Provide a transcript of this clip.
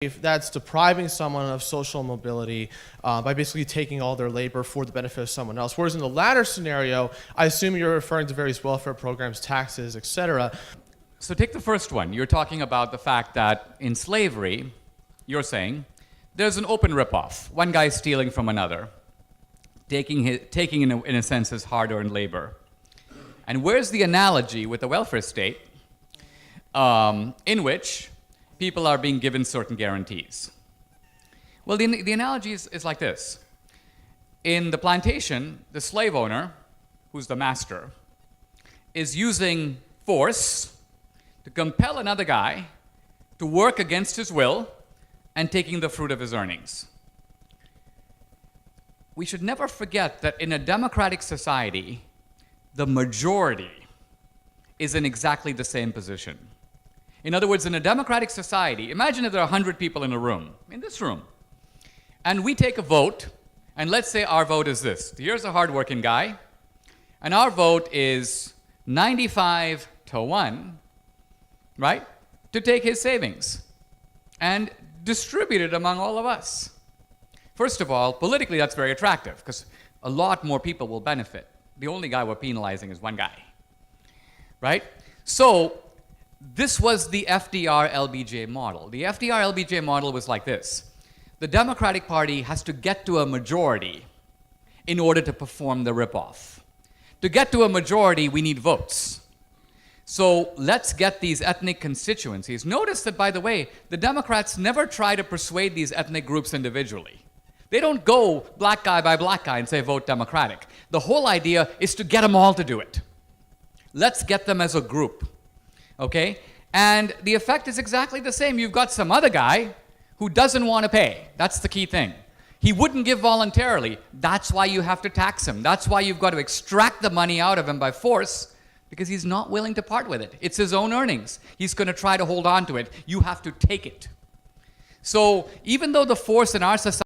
that's depriving someone of social mobility by basically taking all their labor for the benefit of someone else. Whereas in the latter scenario, I assume you're referring to various welfare programs, taxes, etc. So take the first one. You're talking about the fact that in slavery, you're saying, there's an open ripoff. One guy stealing from another, taking in a sense his hard-earned labor. And where's the analogy with the welfare state in which people are being given certain guarantees? Well, the analogy is like this. In the plantation, the slave owner, who's the master, is using force to compel another guy to work against his will and taking the fruit of his earnings. We should never forget that in a democratic society, the majority is in exactly the same position. In other words, in a democratic society, imagine if there are 100 people in a room, in this room, and we take a vote, and let's say our vote is this. Here's a hardworking guy, and our vote is 95-1, right, to take his savings and distribute it among all of us. First of all, politically that's very attractive because a lot more people will benefit. The only guy we're penalizing is one guy, right? So this was the FDR-LBJ model. The FDR-LBJ model was like this. The Democratic Party has to get to a majority in order to perform the ripoff. To get to a majority, we need votes. So let's get these ethnic constituencies. Notice that, by the way, the Democrats never try to persuade these ethnic groups individually. They don't go black guy by black guy and say vote Democratic. The whole idea is to get them all to do it. Let's get them as a group. Okay? And the effect is exactly the same. You've got some other guy who doesn't want to pay. That's the key thing. He wouldn't give voluntarily. That's why you have to tax him. That's why you've got to extract the money out of him by force, because he's not willing to part with it. It's his own earnings. He's going to try to hold on to it. You have to take it. So even though the force in our society